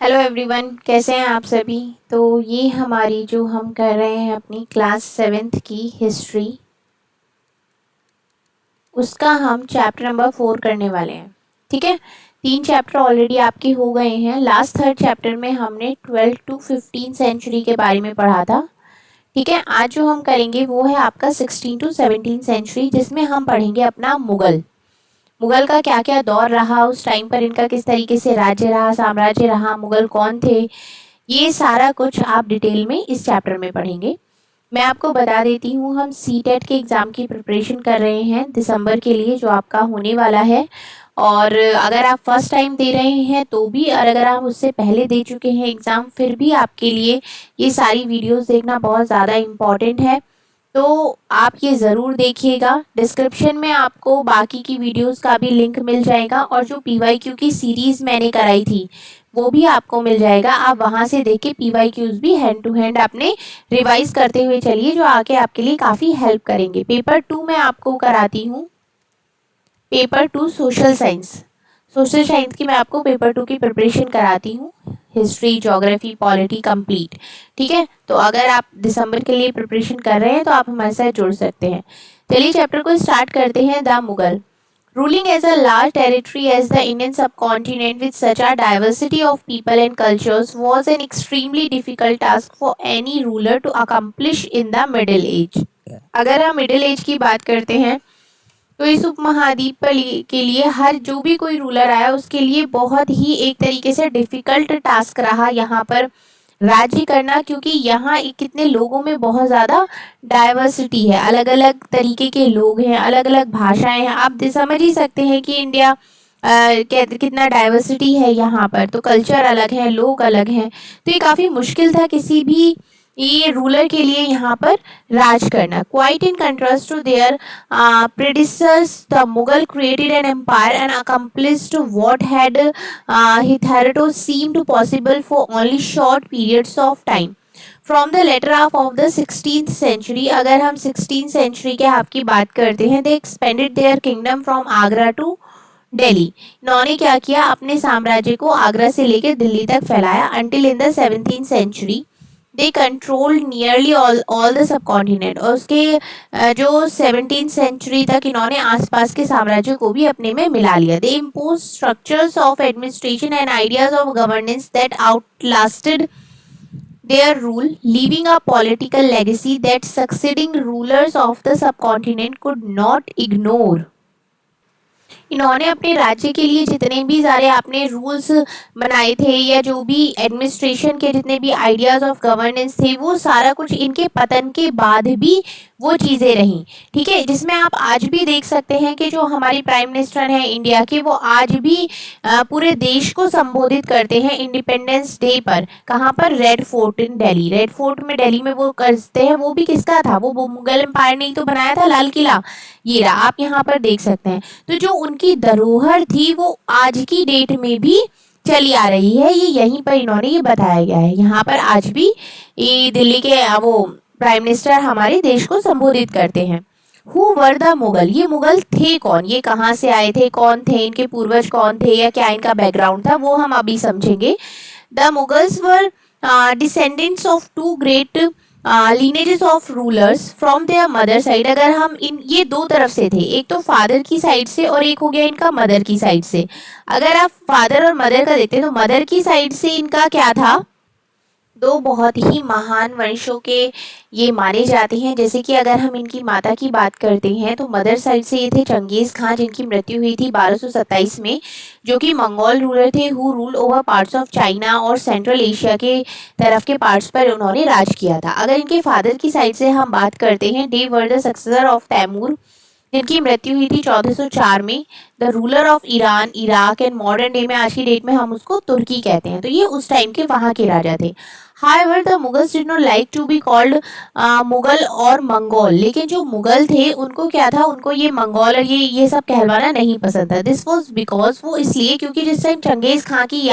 Hello everyone, कैसे हैं आप सभी। तो ये हमारी जो हम कर रहे हैं अपनी क्लास 7th की हिस्ट्री, उसका हम चैप्टर नंबर 4 करने वाले हैं। ठीक है, 3 चैप्टर ऑलरेडी आपके हो गए हैं। लास्ट 3rd चैप्टर में हमने 12 to 15 सेंचुरी के बारे में पढ़ा था। ठीक है, आज जो हम करेंगे वो है आपका 16 to 17 सेंचुरी, जिसमें हम पढ़ेंगे अपना मुगल का क्या क्या दौर रहा उस टाइम पर, इनका किस तरीके से राज्य रहा, साम्राज्य रहा, मुगल कौन थे, ये सारा कुछ आप डिटेल में इस चैप्टर में पढ़ेंगे। मैं आपको बता देती हूँ, हम सीटेट के एग्ज़ाम की प्रिपरेशन कर रहे हैं दिसंबर के लिए, जो आपका होने वाला है। और अगर आप फर्स्ट टाइम दे रहे हैं तो भी, और अगर आप उससे पहले दे चुके हैं एग्ज़ाम, फिर भी आपके लिए ये सारी वीडियोस देखना बहुत ज़्यादा इम्पॉर्टेंट है। तो आप ये ज़रूर देखिएगा। डिस्क्रिप्शन में आपको बाकी की वीडियोस का भी लिंक मिल जाएगा, और जो पीवाईक्यू की सीरीज़ मैंने कराई थी वो भी आपको मिल जाएगा। आप वहाँ से देख के पीवाईक्यूज भी हैंड टू हैंड अपने रिवाइज करते हुए चलिए, जो आगे आपके लिए काफ़ी हेल्प करेंगे। पेपर 2 में आपको कराती हूँ, पेपर 2 सोशल साइंस की मैं आपको पेपर 2 की प्रिपरेशन कराती हूँ। History, geography, polity complete. ठीक है, तो अगर आप दिसंबर के लिए प्रिपरेशन कर रहे हैं तो आप हमारे साथ जुड़ सकते हैं। चलिए चैप्टर को स्टार्ट करते हैं। The Mughal ruling as a large territory as the Indian subcontinent with such a diversity of people and cultures was an extremely difficult task for any ruler to accomplish in the Middle Age। अगर हम middle age की बात करते हैं तो इस उपमहाद्वीप के लिए हर जो भी कोई रूलर आया उसके लिए बहुत ही एक तरीके से डिफिकल्ट टास्क रहा यहाँ पर राज्य करना, क्योंकि यहाँ कितने लोगों में बहुत ज़्यादा डाइवर्सिटी है, अलग अलग तरीके के लोग हैं, अलग अलग भाषाएं हैं। आप समझ ही सकते हैं कि इंडिया कितना डाइवर्सिटी है यहाँ पर, तो कल्चर अलग है, लोग अलग हैं। तो ये काफ़ी मुश्किल था किसी भी ये रूलर के लिए यहाँ पर राज करना। Quite in contrast to their predecessors, the Mughal created an empire and accomplished what had hitherto seemed possible for only short periods of time। From the latter half of the 16th century, अगर हम 16th century के half की बात करते हैं, they expanded their kingdom from Agra to Delhi. इन्होंने क्या किया, अपने साम्राज्य को आगरा से लेकर दिल्ली तक फैलाया। Until in the 17th century they control nearly all the subcontinent. और उसके जो 17th सेंचुरी तक इन्होंने आसपास के साम्राज्यों को भी अपने में मिला लिया। They impose structures of administration and ideas of governance that outlasted their rule, leaving a political legacy that succeeding rulers of the subcontinent could not ignore। इन्होंने अपने राज्य के लिए जितने भी सारे आपने रूल्स बनाए थे, या जो भी एडमिनिस्ट्रेशन के जितने भी आइडियाज़ ऑफ गवर्नेंस थे, वो सारा कुछ इनके पतन के बाद भी वो चीज़ें रहीं। ठीक है, जिसमें आप आज भी देख सकते हैं कि जो हमारी प्राइम मिनिस्टर हैं इंडिया के, वो आज भी पूरे देश को संबोधित करते हैं इंडिपेंडेंस डे पर। कहाँ पर? रेड फोर्ट इन दिल्ली। रेड फोर्ट में दिल्ली में वो करते हैं, वो भी किसका था? वो मुगल एम्पायर ने ही तो बनाया था, लाल किला। ये रहा, आप यहाँ पर देख सकते हैं। तो जो उनकी धरोहर थी वो आज की डेट में भी चली आ रही है। ये यहीं पर इन्होंने ये बताया गया है। यहाँ पर आज भी ये दिल्ली के वो प्राइम मिनिस्टर हमारे देश को संबोधित करते हैं। हु वर द मुगल, ये मुगल थे कौन, ये कहाँ से आए थे, कौन थे, इनके पूर्वज कौन थे, या क्या इनका बैकग्राउंड था, वो हम अभी समझेंगे। The Mughals were descendants of two great lineages of rulers from their mother side. अगर हम ये दो तरफ से थे, एक तो फादर की साइड से और एक हो गया इनका मदर की साइड से। अगर आप फादर और मदर का देखते हैं तो मदर की साइड से इनका क्या था, दो बहुत ही महान वंशों के ये माने जाते हैं। जैसे कि अगर हम इनकी माता की बात करते हैं तो मदर साइड से ये थे चंगेज़ खान, जिनकी मृत्यु हुई थी 1227 में, जो कि मंगोल रूलर थे, who rule over parts of China और सेंट्रल एशिया के तरफ के पार्ट्स पर उन्होंने राज किया था। अगर इनके फादर की साइड से हम बात करते हैं, they were the successor of Timur, जिनकी मृत्यु हुई थी 1404 में, the ruler of Iran, Iraq and modern day में आज की डेट में हम उसको तुर्की कहते हैं। तो ये उस टाइम के वहाँ के राजा थे। However, the Mughals did not like to be called Mughal और मंगोल। लेकिन जो मुगल थे उनको क्या था, उनको ये मंगोल और ये सब कहलवाना नहीं पसंद था। दिस वॉज बिकॉज, वो इसलिए क्योंकि जिस टाइम चंगेज़ खां की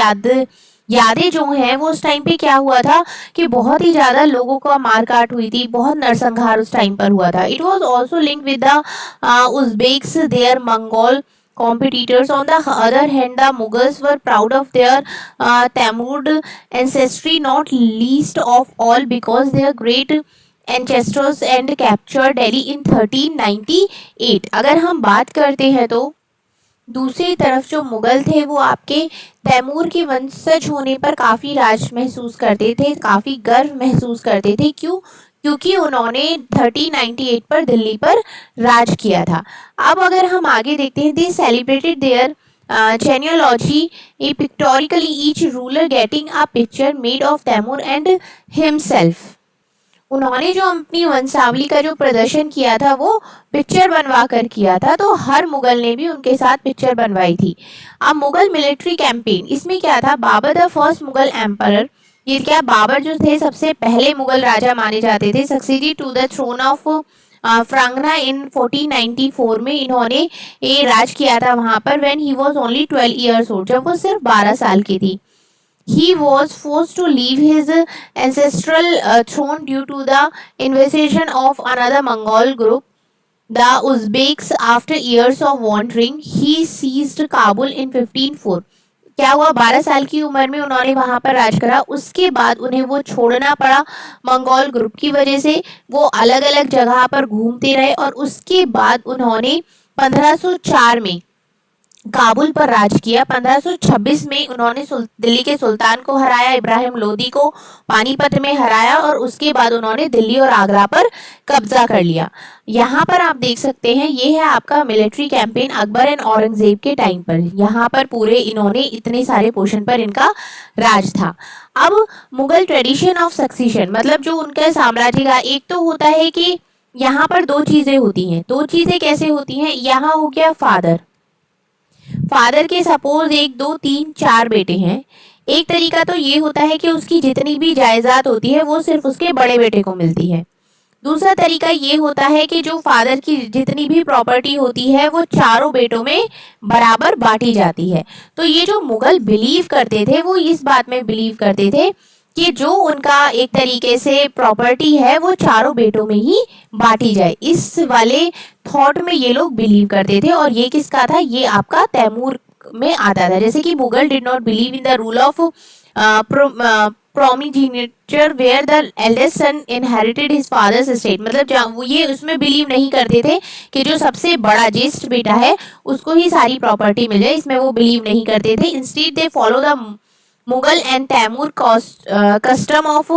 यादें जो हैं, वो उस टाइम पे क्या हुआ था कि बहुत ही ज़्यादा लोगों का मारकाट हुई थी, बहुत नरसंहार उस टाइम पर हुआ था। It was also link with the Uzbeks, their Mongol competitors. On the other hand, the Mughals were proud of their Tamud ancestry, not least of all because their great ancestors and captured Delhi in 1398. अगर हम बात करते हैं तो दूसरी तरफ जो मुगल थे वो आपके तैमूर के वंशज होने पर काफ़ी राज महसूस करते थे, काफ़ी गर्व महसूस करते थे। क्यों? क्योंकि उन्होंने 1398 पर दिल्ली पर राज किया था। अब अगर हम आगे देखते हैं, they celebrated their genealogy pictorially, each ruler getting a picture made of Taimur and himself. उन्होंने जो अपनी वंशावली का जो प्रदर्शन किया था वो पिक्चर बनवा कर किया था, तो हर मुगल ने भी उनके साथ पिक्चर बनवाई थी। अब मुगल मिलिट्री कैंपेन, इसमें क्या था, Babur the first Mughal emperor, ये क्या, बाबर जो थे सबसे पहले मुगल राजा माने जाते थे, succeeded to the throne of Ferghana in 1494 में इन्होंने ये राज किया था वहां पर, when he was only 12 years old, जब वो सिर्फ 12 साल की थी। He was forced to leave his ancestral throne due to the invasion of another Mongol group, the Uzbeks. After years of wandering, he seized Kabul in 1504. क्या हुआ, 12 साल की उम्र में उन्होंने वहां पर राज करा, उसके बाद उन्हें वो छोड़ना पड़ा मंगोल ग्रुप की वजह से। वो अलग अलग जगह पर घूमते रहे और उसके बाद उन्होंने 1504 में काबुल पर राज किया। 1526 में उन्होंने दिल्ली के सुल्तान को हराया, इब्राहिम लोदी को पानीपत में हराया और उसके बाद उन्होंने दिल्ली और आगरा पर कब्जा कर लिया। यहाँ पर आप देख सकते हैं, ये है आपका military campaign Akbar and Aurangzeb के टाइम पर। यहाँ पर पूरे इन्होंने इतने सारे पोर्शन पर इनका राज था। अब मुगल ट्रेडिशन ऑफ सक्सीशन, मतलब जो उनका साम्राज्य का, एक तो होता है कि यहाँ पर दो चीजें होती हैं। दो चीजें कैसे होती हैं, यहाँ हो गया फादर के सपोज 1 2 3 4 बेटे हैं। एक तरीका तो ये होता है कि उसकी जितनी भी जायदाद होती है वो सिर्फ उसके बड़े बेटे को मिलती है। दूसरा तरीका ये होता है कि जो फादर की जितनी भी प्रॉपर्टी होती है वो चारों बेटों में बराबर बांटी जाती है। तो ये जो मुगल बिलीव करते थे वो इस बात में बिलीव करते थे कि जो उनका एक तरीके से प्रॉपर्टी है वो चारों बेटों में ही बांटी जाए, इस वाले थॉट में ये लोग बिलीव करते थे। और ये किसका था, ये आपका तैमूर में आता था। जैसे कि Mughal did not believe in the rule of primogeniture where the eldest son inherited his father's estate, मतलब वो ये उसमें बिलीव नहीं करते थे कि जो सबसे बड़ा ज्येष्ठ बेटा है उसको ही सारी प्रॉपर्टी मिल जाए, इसमें वो बिलीव नहीं करते थे। Instead they follow the Mughal and Taimur custom of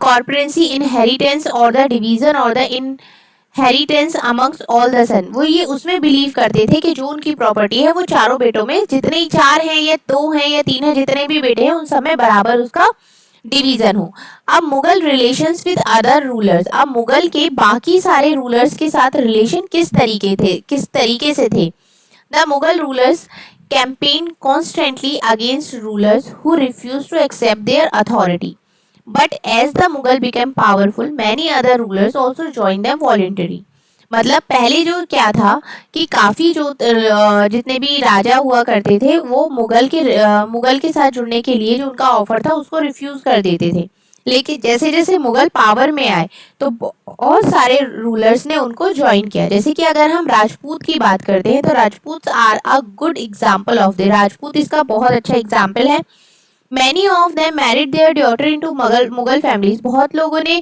corporacy inheritance or the division or the inheritance amongst all the son। वो ये उसमें बिलीव करते थे कि जो उनकी प्रॉपर्टी है वो चारों बेटों में, जितने 4 हैं या 2 हैं या 3 हैं, जितने भी बेटे हैं उन सब में बराबर उसका डिवीजन हो। अब Mughal relations with other rulers, अब मुगल के बाकी सारे रूलर्स के साथ रिलेशन किस तरीके से थे। The Mughal rulers campaigned constantly against rulers who refused to accept their authority. But as the Mughal became powerful, many other rulers also joined them voluntarily. मतलब पहले जो क्या था कि काफ़ी जो जितने भी राजा हुआ करते थे वो मुगल के साथ जुड़ने के लिए जो उनका ऑफर था उसको रिफ्यूज़ कर देते थे। लेकिन जैसे जैसे मुगल पावर में आए तो बहुत सारे रूलर्स ने उनको ज्वाइन किया। जैसे कि अगर हम राजपूत की बात करते हैं तो Rajput are a good example of the, Rajput इसका बहुत अच्छा एग्जाम्पल है। Many of them married their daughter into Mughal families, बहुत लोगों ने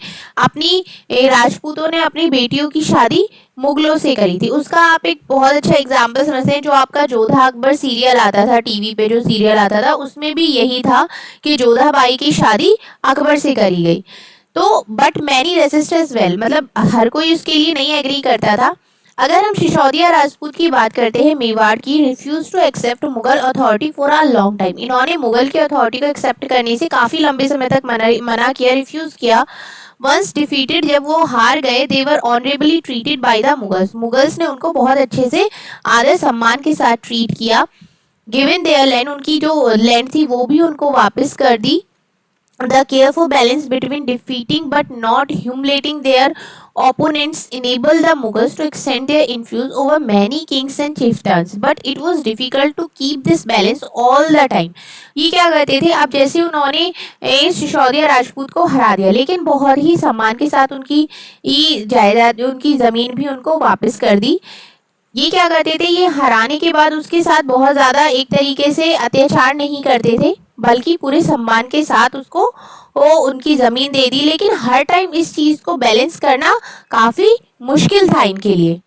राजपूतों ने अपनी बेटियों की शादी मुगलों से करी थी। उसका आप एक बहुत अच्छा एग्जाम्पल समझते हैं, जो आपका जोधा अकबर सीरियल आता था टीवी पे, जो सीरियल आता था उसमें भी यही था कि जोधा बाई की शादी अकबर से करी गई। तो but many resist as well, मतलब हर कोई उसके लिए नहीं एग्री करता था। अगर हम सिसोदिया राजपूत की बात करते हैं मेवाड़ की, refuse to accept Mughal authority for a long time, इन्होंने मुगल की अथॉरिटी को एक्सेप्ट करने से काफ़ी लंबे समय तक मना किया, रिफ्यूज़ किया। वंस डिफीटेड, जब वो हार गए, they were honourably treated by the Mughals ने उनको बहुत अच्छे से आदर सम्मान के साथ ट्रीट किया। गिवन देयर लैंड, उनकी जो लैंड थी वो भी उनको वापस कर दी। The careful balance between defeating but not humiliating their opponents enabled the Mughals to extend their influence over many kings and chieftains, but it was difficult to keep this balance all the time. ये क्या करते थे, अब जैसे उन्होंने सिसोदिया राजपूत को हरा दिया लेकिन बहुत ही सम्मान के साथ उनकी जायदाद, उनकी ज़मीन भी उनको वापस कर दी। ये क्या करते थे, ये हराने के बाद उसके साथ बहुत ज़्यादा एक तरीके से अत्याचार नहीं करते थे, बल्कि पूरे सम्मान के साथ उसको वो उनकी ज़मीन दे दी। लेकिन हर टाइम इस चीज़ को बैलेंस करना काफ़ी मुश्किल था इनके लिए।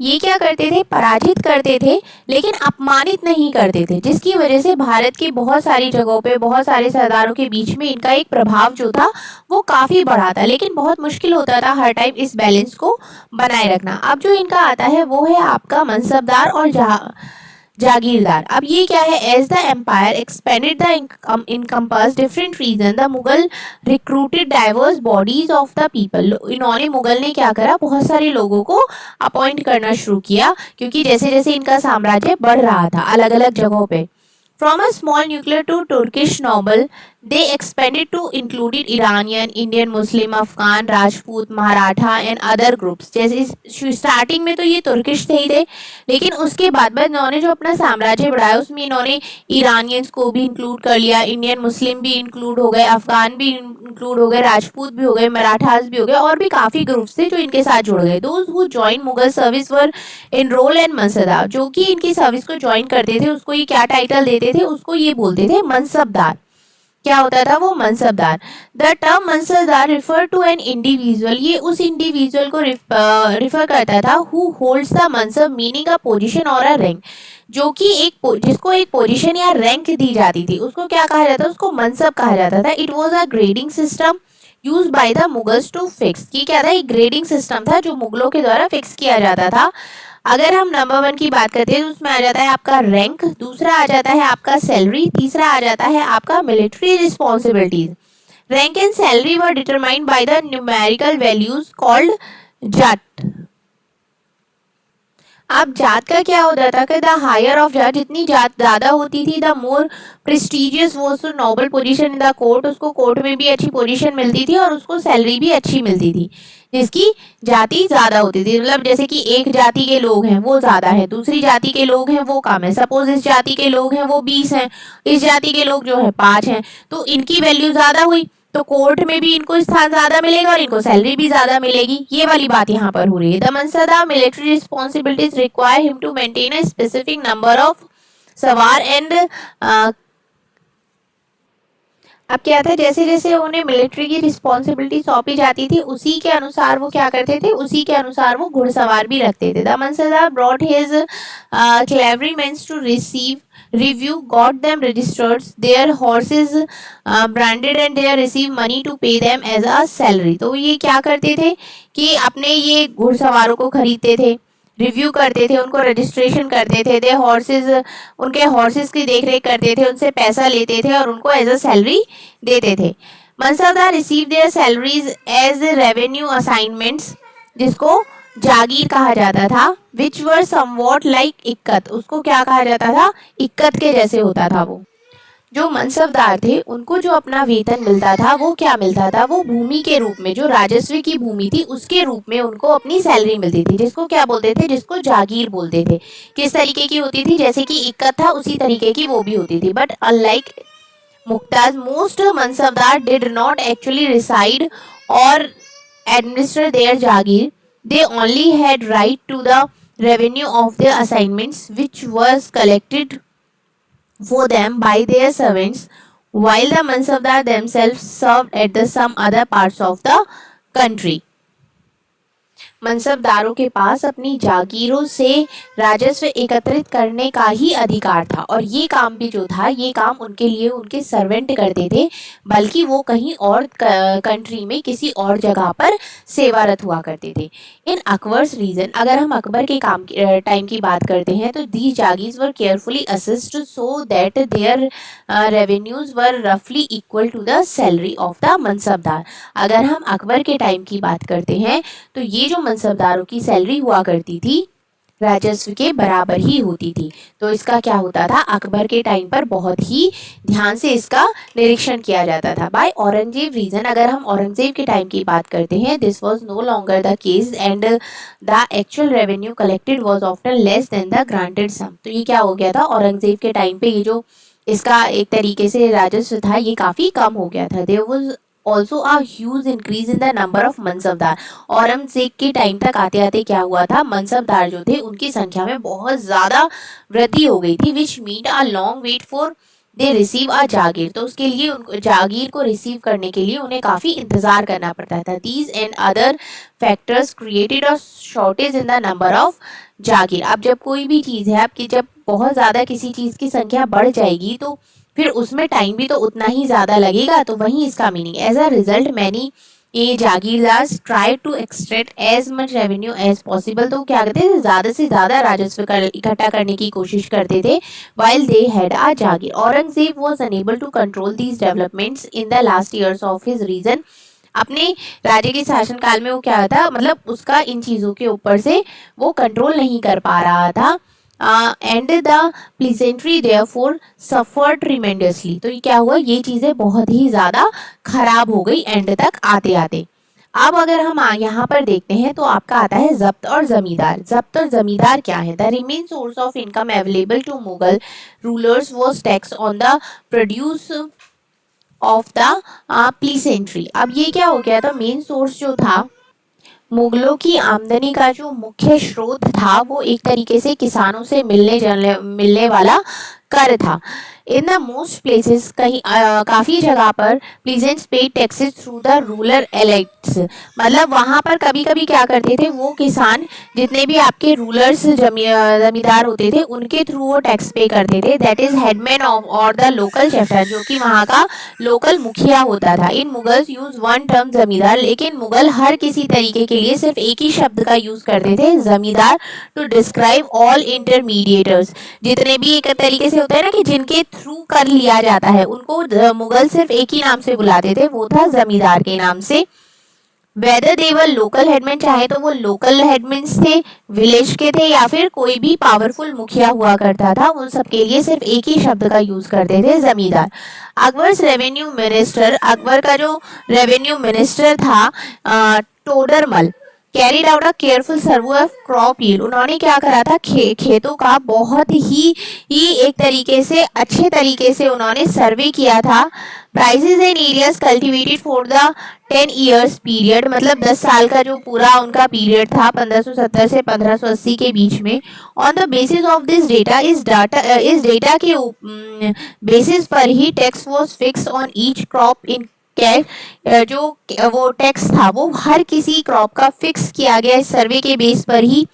ये क्या करते थे, पराजित करते थे लेकिन अपमानित नहीं करते थे, जिसकी वजह से भारत की बहुत सारी जगहों पे बहुत सारे सरदारों के बीच में इनका एक प्रभाव जो था वो काफ़ी बढ़ा था। लेकिन बहुत मुश्किल होता था हर टाइम इस बैलेंस को बनाए रखना। अब जो इनका आता है वो है आपका मनसबदार और जागीरदार। अब ये क्या है, as the empire expanded the encompass different region the Mughal recruited diverse bodies of the people. इन्होंने, मुगल ने क्या करा, बहुत सारे लोगों को अपॉइंट करना शुरू किया, क्योंकि जैसे जैसे इनका साम्राज्य बढ़ रहा था अलग अलग जगहों पे। From a small nuclear to Turkish noble, they expanded to included Iranian, Indian, Muslim, Afghan, Rajput, Maratha and other groups। जैसे स्टार्टिंग में तो ये तुर्किश थे ही थे, लेकिन उसके बाद इन्होंने जो अपना साम्राज्य बढ़ाया उसमें इन्होंने ईरानियंस को भी इंक्लूड कर लिया, इंडियन मुस्लिम भी इंक्लूड हो गए, अफगान भी इंक्लूड हो गए, राजपूत भी हो गए, मराठास भी हो गए, और भी काफ़ी ग्रुप्स थे जो इनके साथ जुड़ गए। Those who join Mughal service were enrol and mansabdar. जो कि इनकी सर्विस को ज्वाइन करते थे उसको ये क्या टाइटल देते थे, उसको ये बोलते थे मनसबदार। क्या होता था वो, mansabdar. The term mansabdar refer to an individual, ये उस इंडिविजुअल को रिफर करता था who holds the mansab meaning a position और अ रैंक। जो कि जिसको एक पोजीशन या रैंक दी जाती थी उसको क्या कहा जाता था, उसको मनसब कहा जाता था। It was a grading system use by the Mughals to fix. ये क्या था, एक ग्रेडिंग सिस्टम था जो मुगलों के द्वारा फिक्स किया जाता था। अगर हम नंबर 1 की बात करते हैं तो उसमें आ जाता है आपका रैंक, दूसरा आ जाता है आपका सैलरी, तीसरा आ जाता है आपका military responsibilities. Rank and salary were determined by the numerical values called Jat. अब जात का क्या होता था कि द हायर ऑफ जात, जितनी जात ज़्यादा होती थी द मोर प्रेस्टिजियस वो noble position in the court, उसको कोर्ट में भी अच्छी पोजीशन मिलती थी और उसको सैलरी भी अच्छी मिलती थी जिसकी जाति ज़्यादा होती थी। मतलब जैसे कि एक जाति के लोग हैं वो ज़्यादा है, दूसरी जाति के लोग हैं वो कम है। सपोज इस जाति के लोग हैं वो 20 हैं, इस जाति के लोग जो है 5 हैं, तो इनकी वैल्यू ज़्यादा हुई तो कोर्ट में भी इनको स्थान ज्यादा मिलेगा और इनको सैलरी भी ज्यादा मिलेगी। ये वाली बात यहाँ पर हो रही है। The mansabdar military responsibilities require him to maintain a specific number of sawar and अब क्या था, जैसे जैसे उन्हें मिलिट्री की रिस्पॉन्सिबिलिटी सौंपी जाती थी उसी के अनुसार वो क्या करते थे, उसी के अनुसार वो घुड़सवार भी रखते थे। The mansabdar brought his cavalrymen to receive review, got them registered, their horses branded and they receive money to pay them as a salary। तो ये क्या करते थे कि अपने ये घुड़सवारों को खरीदते थे, रिव्यू करते थे, उनको रजिस्ट्रेशन करते थे, दे हॉर्सेज, उनके हॉर्सेज की देख रेख करते थे, उनसे पैसा लेते थे और उनको एज अ सैलरी देते थे। Mansabdar receive their salaries as revenue assignments, जिसको जागीर कहा जाता था, विच वर समवॉट लाइक इक्कत, उसको क्या कहा जाता था, इक्कत के जैसे होता था वो। जो मनसबदार थे उनको जो अपना वेतन मिलता था वो क्या मिलता था, वो भूमि के रूप में, जो राजस्व की भूमि थी उसके रूप में उनको अपनी सैलरी मिलती थी, जिसको क्या बोलते थे, जिसको जागीर बोलते थे। किस तरीके की होती थी, जैसे कि इक्कत था उसी तरीके की वो भी होती थी। But unlike muqtas, most mansabdar did not actually reside और administer their jagir, they only had right to the revenue of their assignments which was collected for them by their servants, while the mansabdar themselves served at the some other parts of the country। मनसबदारों के पास अपनी जागीरों से राजस्व एकत्रित करने का ही अधिकार था और ये काम भी जो था ये काम उनके लिए उनके सर्वेंट करते थे, बल्कि वो कहीं और कंट्री में किसी और जगह पर सेवारत हुआ करते थे। इन अकबर्स रीजन, अगर हम अकबर के काम टाइम की बात करते हैं तो the jagirs were carefully assessed so that their revenues were रफली equal to the salary of the mansabdar. अगर हम अकबर के टाइम की बात करते हैं तो ये जो मनसबदारों की सैलरी हुआ करती थी राजस्व के बराबर ही होती थी। तो इसका क्या होता था, अकबर के टाइम पर बहुत ही ध्यान से इसका निरीक्षण किया जाता था। बाय औरंगजेब रीजन, अगर हम औरंगजेब के टाइम की बात करते हैं, this was no longer the case and the actual revenue collected was often less than the granted sum. तो ये क्या हो गया था, औरंगजेब के टाइम पे ये जो इसका एक तरीके से राजस्व था ये काफ़ी कम हो गया था। There was also a huge increase in the number of mansabdar. Aurangzeb के टाइम तक आते आते क्या हुआ था, मनसबदार जो थे उनकी संख्या में बहुत ज्यादा वृद्धि हो गई थी, which mean a long wait for they receive a jagir. तो उसके लिए उनको जागीर को रिसीव करने के लिए उन्हें काफी इंतजार करना पड़ता था। These and other factors created a shortage in the number of jagir. अब जब कोई भी चीज है आपकी, जब बहुत ज्यादा किसी चीज की संख्या बढ़ जाएगी तो फिर उसमें टाइम भी तो उतना ही ज्यादा लगेगा। तो वही इसका meaning. As a result many ये jagirdar try to extract as much revenue as possible. तो क्या करते थे, ज्यादा से ज्यादा राजस्व इकट्ठा करने की कोशिश करते थे। while they had a Jagir. Aurangzeb was unable to control these developments in the last years of his reign। अपने राज्य के शासन काल में वो क्या था, मतलब उसका इन चीजों के ऊपर से वो कंट्रोल नहीं कर पा रहा था। And the peasantry therefore suffered tremendously. तो ये क्या हुआ, ये चीजें बहुत ही ज्यादा खराब हो गई एंड तक आते आते। अब अगर हम यहाँ पर देखते हैं तो आपका आता है जब्त और जमींदार। जब्त और जमींदार क्या है, the main source of income available to Mughal rulers was tax on the produce of the peasantry. अब ये क्या हो गया था, मेन सोर्स जो था मुगलों की आमदनी का जो मुख्य स्रोत था वो एक तरीके से किसानों से मिलने वाला कर था। इन द मोस्ट प्लेसेस कहीं काफी जगह पर प्लीजेंट्स पे taxes through the rural elites. मतलब वहां पर कभी कभी क्या करते थे वो किसान, जितने भी आपके रूलर्स जमींदार होते थे उनके थ्रू वो टैक्स पे करते थे। दैट इज हेडमैन ऑफ और द लोकल शेफर, जो कि वहाँ का लोकल मुखिया होता था। इन मुगल्स यूज वन टर्म जमींदार। लेकिन मुगल हर किसी तरीके के लिए सिर्फ एक ही शब्द का यूज करते थे, जमींदार, टू डिस्क्राइब ऑल इंटरमीडिएटर्स। जितने भी एक तरीके से होता है ना कि जिनके थ्रू कर लिया जाता है, उनको मुगल सिर्फ एक ही नाम से बुलाते थे, वो था जमींदार के नाम से। वेदर देवर लोकल हेडमैन, चाहे तो वो लोकल हेडमैन थे, विलेज के थे, या फिर कोई भी पावरफुल मुखिया हुआ करता था, उन सबके लिए सिर्फ एक ही शब्द का यूज करते थे, जमींदार। अकबर रेवेन्यू मिनिस्टर, अकबर का जो रेवेन्यू मिनिस्टर था Todarmal, carried out a careful survey of crop yield. उन्होंने क्या करा था, खेतों का बहुत ही एक तरीके से अच्छे तरीके से उन्होंने सर्वे किया था। Prices and areas cultivated for the 10 years period, मतलब 10 साल का जो पूरा उनका पीरियड था 1570 से 1580 के बीच में। On the basis of this data, इस डेटा के बेसिस पर ही tax was fixed on each crop in जो वो टैक्स था वो हर किसी क्रॉप का फिक्स किया गया इस सर्वे के बेस पर ही।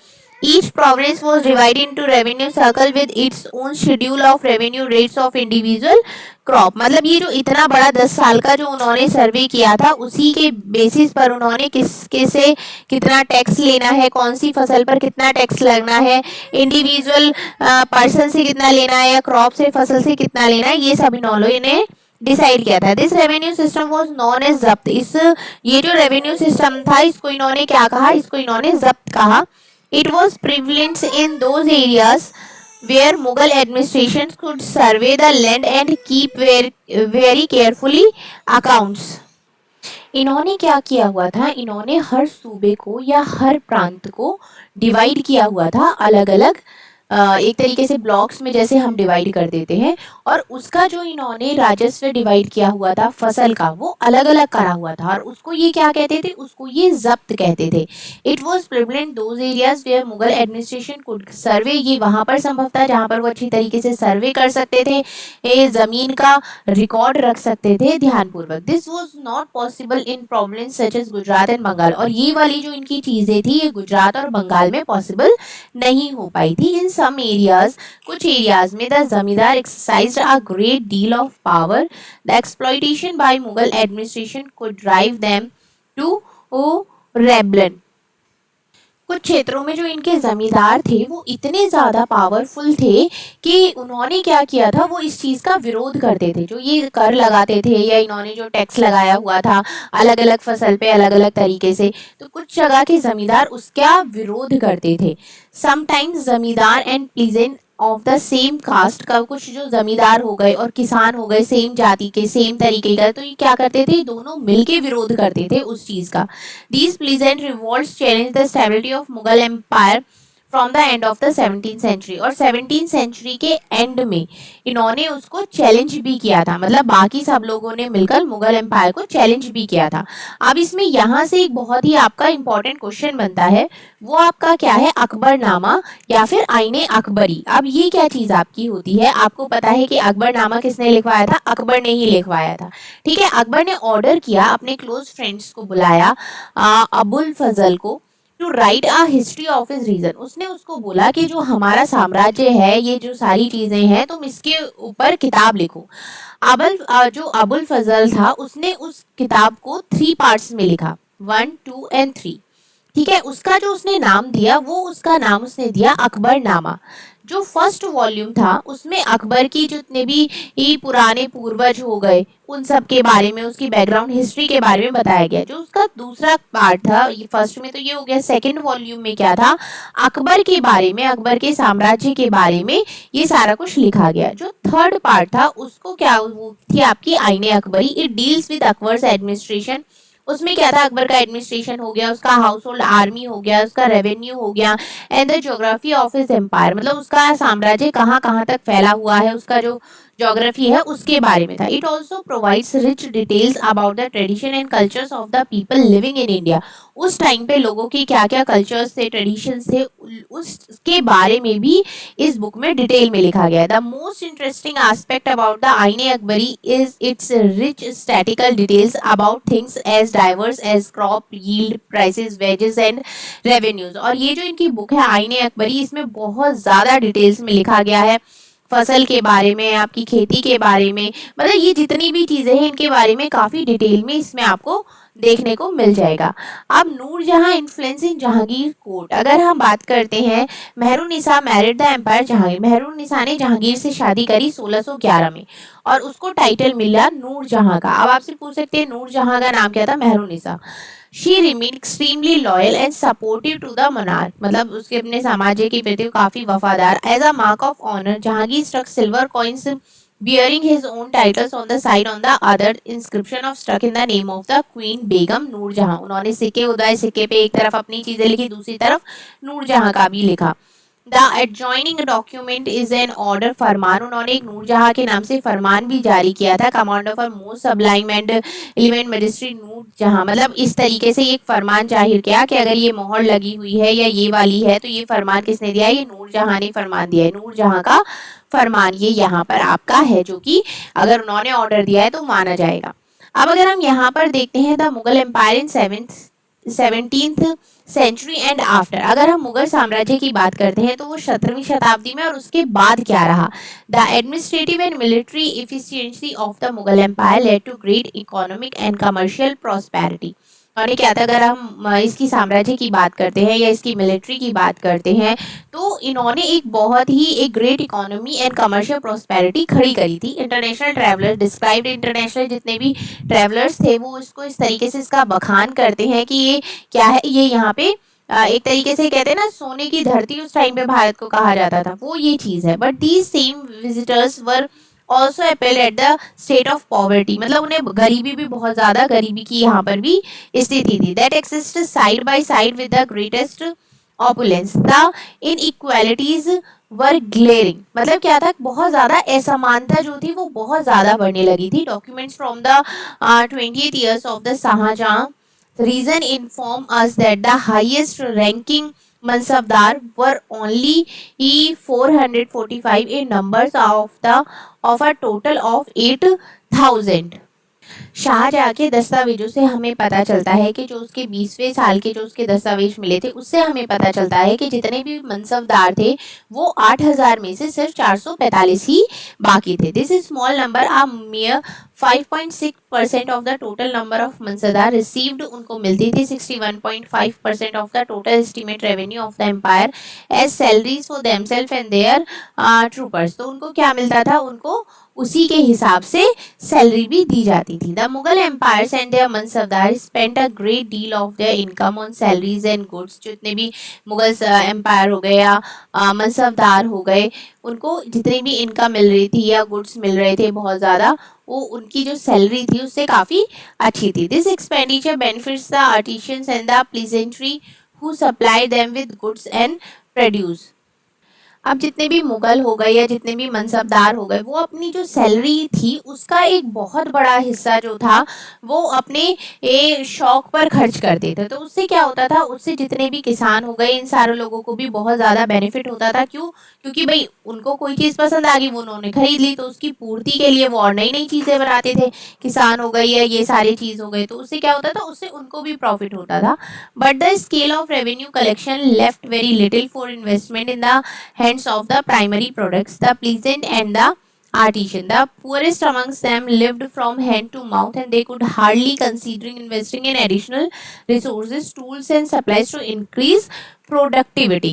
Each province was divided into revenue circle with its own schedule of revenue rates of individual crop. मतलब ये जो इतना बड़ा 10 साल का जो उन्होंने सर्वे किया था, उसी के बेसिस पर उन्होंने किसके से कितना टैक्स लेना है, कौन सी फसल पर कितना टैक्स लगना है, इंडिविजुअल पर्सन से कितना लेना है या क्रॉप से फसल से कितना लेना है, ये सब इन्होंने डिसाइड किया था। This revenue system was known as जब्त। इस ये जो रेवेन्यू सिस्टम था इसको इन्होंने क्या कहा, इसको इन्होंने जब्त कहा। It was prevalent in those areas where Mughal administration could survey the land and keep very carefully accounts। इन्होंने क्या किया हुआ था, इन्होंने हर सूबे को या हर प्रांत को डिवाइड किया हुआ था अलग अलग एक तरीके से ब्लॉक्स में, जैसे हम डिवाइड कर देते हैं। और उसका जो इन्होंने राजस्व डिवाइड किया हुआ था फसल का, वो अलग अलग करा हुआ था और उसको ये क्या कहते थे, उसको ये जब्त कहते थे। It was prevalent those areas where Mughal administration could survey. ये वहां पर संभव था जहां पर वो अच्छी तरीके से सर्वे कर सकते थे, ये जमीन का रिकॉर्ड रख सकते थे ध्यानपूर्वक। This was not possible in province such as Gujarat and Bengal. और ये वाली जो इनकी चीजें थी ये गुजरात और बंगाल में पॉसिबल नहीं हो पाई थी। इन सम एरियाज, कुछ एरियाज में the zamindar exercised a great deal of power. The exploitation by Mughal administration could drive them to rebellion. कुछ क्षेत्रों में जो इनके जमींदार थे वो इतने ज्यादा पावरफुल थे कि उन्होंने क्या किया था, वो इस चीज का विरोध करते थे, जो ये कर लगाते थे या इन्होंने जो टैक्स लगाया हुआ था अलग अलग फसल पे अलग अलग तरीके से, तो कुछ जगह के जमींदार उसका विरोध करते थे। Sometimes zamindar and pleasant of the same caste का, कुछ जो जमींदार हो गए और किसान हो गए सेम जाति के सेम तरीके का, तो ये क्या करते थे, दोनों मिलके विरोध करते थे उस चीज का। These pleasant revolts challenge the stability of Mughal empire from the end of the 17th century. और 17th सेंचुरी के एंड में इन्होंने उसको चैलेंज भी किया था, मतलब बाकी सब लोगों ने मिलकर मुगल एम्पायर को चैलेंज भी किया था। अब इसमें यहाँ से एक बहुत ही आपका इंपॉर्टेंट क्वेश्चन बनता है, वो आपका क्या है, अकबरनामा या फिर आईने अकबरी। अब ये क्या चीज आपकी होती है, आपको पता है कि अकबरनामा किसने लिखवाया था, अकबर ने ही लिखवाया था। ठीक है, अकबर ने ऑर्डर किया, अपने क्लोज फ्रेंड्स को बुलाया, अबुल फजल को, to write a history of his region. उसने उसको बोला कि जो हमारा साम्राज्य है, ये जो सारी चीजें हैं, तुम इसके ऊपर किताब लिखो। जो अबुल फजल था, उसने उस किताब को 3 पार्ट्स में लिखा, 1, 2 एंड 3। ठीक है, उसका जो उसने नाम दिया, वो उसका नाम उसने दिया अकबरनामा। जो फर्स्ट वॉल्यूम था, उसमें अकबर की जितने भी ये पुराने पूर्वज हो गए, उन सब के बारे में, उसकी बैकग्राउंड हिस्ट्री के बारे में बताया गया। जो उसका दूसरा पार्ट था, ये फर्स्ट में तो ये हो गया, सेकंड वॉल्यूम में क्या था, अकबर के बारे में, अकबर के साम्राज्य के बारे में ये सारा कुछ लिखा गया। जो थर्ड पार्ट था, उसको क्या, वो थी आपकी आईने Akbari. It deals with Akbar's administration. उसमें क्या था, अकबर का एडमिनिस्ट्रेशन हो गया, उसका हाउस होल्ड आर्मी हो गया, उसका रेवेन्यू हो गया, and the geography of his empire, मतलब उसका साम्राज्य कहाँ कहाँ तक फैला हुआ है, उसका जो ज्योग्राफी है उसके बारे में था। It also provides rich details about the tradition and cultures of the people living in India. उस टाइम पे लोगों की क्या क्या कल्चर्स थे, ट्रेडिशंस थे, उसके बारे में भी इस बुक में डिटेल में लिखा गया है। The most interesting aspect about the Ain Akbari is its rich statistical details about things as diverse as crop yield, prices, wages and revenues. और ये जो इनकी बुक है आईने अकबरी, इसमें बहुत ज्यादा डिटेल्स में लिखा गया है, फसल के बारे में, आपकी खेती के बारे में, मतलब ये जितनी भी चीजें हैं इनके बारे में काफी डिटेल में इसमें आपको देखने को मिल जाएगा। अब Nurjahan influence in Jahangir court, अगर हम बात करते हैं, Mehrunnisa married the empire Jahangir. Mehrunnisa ने जहांगीर से शादी करी 1611 में, और उसको टाइटल मिला नूरजहां का। अब आपसे पूछ सकते हैं नूरजहां का नाम क्या था, Mehrunnisa. She remain extremely loyal and supportive to the monarch, मतलब उसके अपने साम्राज्य के प्रति काफी वफादार। As a mark of honour, Jahangir struck silver coins bearing his own titles on the side, on the other inscription of struck in the name of the queen बेगम नूरजहां। उन्होंने सिक्के उड़ाए, सिक्के पे एक तरफ अपनी चीजें लिखी, दूसरी तरफ नूरजहां का भी लिखा। The adjoining document is an order, farman, उन्होंने एक नूरजहां के नाम से फरमान भी जारी किया था। Commander for most sublime and element majesty Nurjahan, मतलब इस तरीके से एक फरमान जाहिर किया कि अगर ये मोहर लगी हुई है या ये वाली है, तो ये फरमान किसने दिया है, ये नूरजहां ने फरमान दिया है। नूरजहां का फरमान ये यहाँ पर आपका है, जो कि अगर उन्होंने ऑर्डर दिया है तो माना जाएगा। अब अगर हम यहाँ पर देखते हैं the Mughal empire in 17th century and after, अगर हम मुगल साम्राज्य की बात करते हैं तो वो 17वीं शताब्दी में और उसके बाद क्या रहा। The administrative and military efficiency of the Mughal empire led to great economic and commercial prosperity. और क्या था, अगर हम इसकी साम्राज्य की बात करते हैं या इसकी मिलिट्री की बात करते हैं, तो इन्होंने एक बहुत ही एक great economy and commercial prosperity खड़ी करी थी। इंटरनेशनल ट्रैवलर डिस्क्राइब्ड, इंटरनेशनल जितने भी ट्रैवलर्स थे वो इसको इस तरीके से इसका बखान करते हैं कि ये क्या है, ये यहाँ पे एक तरीके से कहते हैं ना, सोने की धरती उस टाइम पे भारत को कहा जाता था, वो ये चीज है। But these same visitors were also अपेल at the state of poverty, मतलब उन्हें गरीबी भी बहुत ज्यादा, गरीबी की यहाँ पर भी स्थिति थी। That exist side by side with the greatest opulence, the inequalities were glaring, मतलब क्या था, बहुत ज्यादा असमानता जो थी वो बहुत ज्यादा बढ़ने लगी थी। Documents from the 20th years of the Shahjahan reason inform us that the highest ranking Mansabdar were only 445 in numbers of a total of 8,000। Shahjahan के दस्तावेजों से हमें पता चलता है कि जो उसके 20वें साल के जो उसके दस्तावेज मिले थे, उससे हमें पता चलता है कि जितने भी मनसबदार थे वो 8,000 में से सिर्फ 445 ही बाकी थे। This is small number, a mere 5.6% of the total number of mansabdar received, उनको मिलती थी 61.5% of the total estimate revenue of the empire as salaries for themselves and their troopers. तो उनको क्या मिलता था, उनको उसी के हिसाब से सैलरी भी दी जाती थी। The Mughal empires and their mansabdar spent a great deal of their income on salaries and goods. जितने भी मुगल एम्पायर हो गए या मनसबदार हो गए, उनको जितनी भी इनकम मिल रही थी या गुड्स मिल रहे थे बहुत ज़्यादा, वो उनकी जो सैलरी थी उससे काफ़ी अच्छी थी। This expenditure benefits the artisans and the peasantry who supply them with goods and produce. अब जितने भी मुगल हो गए या जितने भी मनसबदार हो गए, वो अपनी जो सैलरी थी उसका एक बहुत बड़ा हिस्सा जो था वो अपने शौक पर खर्च करते थे। तो उससे क्या होता था, उससे जितने भी किसान हो गए इन सारे लोगों को भी बहुत ज़्यादा बेनिफिट होता था। क्यों? क्योंकि भाई उनको कोई चीज़ पसंद आ गई, वो उन्होंने खरीद ली, तो उसकी पूर्ति के लिए वो और नई नई चीज़ें बनाते थे। किसान हो गई या ये सारी चीज़ हो गई, तो उससे क्या होता था, उससे उनको भी प्रॉफिट होता था। But the scale of revenue collection left very little for investment in the hands of the primary products, the peasant and the artisan. The poorest amongst them lived from hand to mouth and they could hardly considering investing in additional resources, tools and supplies to increase productivity.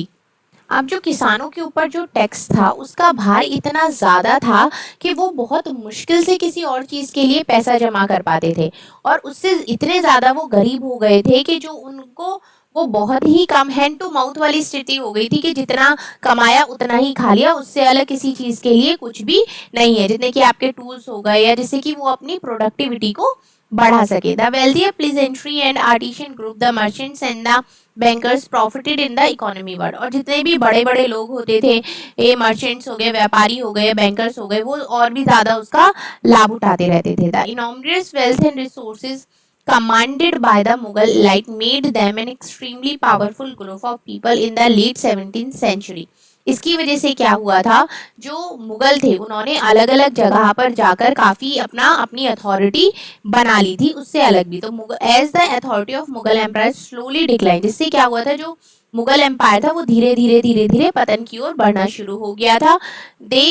अब जो किसानों के ऊपर जो tax था उसका भार इतना ज़्यादा था कि वो बहुत मुश्किल से किसी और चीज़ के लिए पैसा जमा कर पाते थे, और उससे इतने ज़्यादा वो गरीब हो गए थे कि जो उनको वो बहुत ही कम हैंड टू माउथ वाली स्थिति हो गई थी कि जितना कमाया उतना ही खा लिया, उससे अलग किसी चीज़ के लिए कुछ भी नहीं है, जितने कि आपके टूल्स हो गए या जिससे कि वो अपनी प्रोडक्टिविटी को बढ़ा सके। The wealthier peasantry and artisan group, the merchants and the bankers profited in the economy world. और जितने भी बड़े बड़े लोग होते थे, ये मर्चेंट्स हो गए, व्यापारी हो गए, बैंकर्स हो गए, वो और भी ज़्यादा उसका लाभ उठाते रहते थे। The enormous wealth and resources commanded by the Mughal elite made them an extremely powerful group of people in the late 17th century. इसकी वजह से क्या हुआ था, जो मुगल थे उन्होंने अलग अलग जगह पर जाकर काफ़ी अपनी अथॉरिटी बना ली थी उससे अलग भी। तो as the authority of Mughal empire slowly decline, जिससे क्या हुआ था, जो मुगल एम्पायर था वो धीरे धीरे पतन की ओर बढ़ना शुरू हो गया था। दे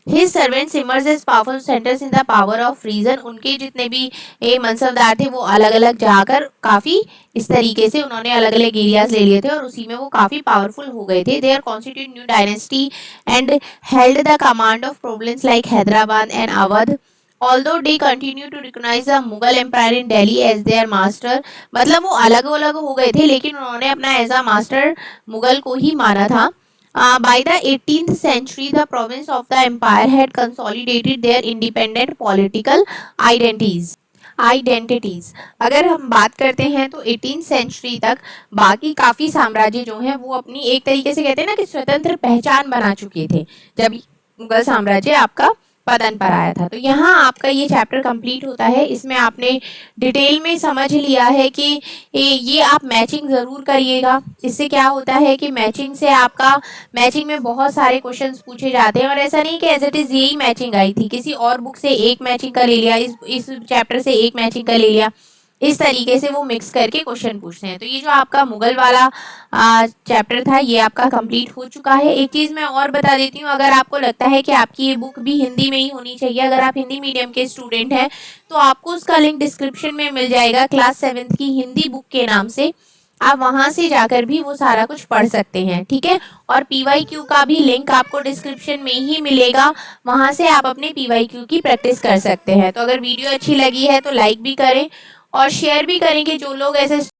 His servants emerged as powerful centers in the power of reason. उनके जितने भी मनसबदार थे वो अलग अलग जाकर काफ़ी इस तरीके से उन्होंने अलग अलग एरियाज ले लिए थे और उसी में वो काफ़ी पावरफुल हो गए थे। They are constituted new dynasty and held the command of provinces like Hyderabad and Awadh. Although they continue to recognize the Mughal Empire in Delhi as their master, मतलब वो अलग अलग हो गए थे लेकिन उन्होंने अपना एज अ मास्टर मुगल को ही माना था। By the 18th century, the province of the empire had consolidated their independent political identities. अगर हम बात करते हैं तो 18th सेंचुरी तक बाकी काफ़ी साम्राज्य जो हैं वो अपनी एक तरीके से कहते हैं ना कि स्वतंत्र पहचान बना चुके थे जब मुगल साम्राज्य आपका पतन पर आया था। तो यहाँ आपका ये चैप्टर कंप्लीट होता है। इसमें आपने डिटेल में समझ लिया है कि ये आप मैचिंग ज़रूर करिएगा। इससे क्या होता है कि मैचिंग में बहुत सारे क्वेश्चंस पूछे जाते हैं और ऐसा नहीं कि एज इट इज़ यही मैचिंग आई थी, किसी और बुक से एक मैचिंग का ले लिया, इस चैप्टर से एक मैचिंग का ले लिया, इस तरीके से वो मिक्स करके क्वेश्चन पूछते हैं। तो ये जो आपका मुगल वाला चैप्टर था ये आपका कंप्लीट हो चुका है। एक चीज़ मैं और बता देती हूँ, अगर आपको लगता है कि आपकी ये बुक भी हिंदी में ही होनी चाहिए, अगर आप हिंदी मीडियम के स्टूडेंट हैं तो आपको उसका लिंक डिस्क्रिप्शन में मिल जाएगा, क्लास 7th की हिंदी बुक के नाम से। आप वहां से जाकर भी वो सारा कुछ पढ़ सकते हैं, ठीक है। और PYQ का भी लिंक आपको डिस्क्रिप्शन में ही मिलेगा, वहां से आप अपने PYQ की प्रैक्टिस कर सकते हैं। तो अगर वीडियो अच्छी लगी है तो लाइक भी करें और शेयर भी करें कि जो लोग ऐसे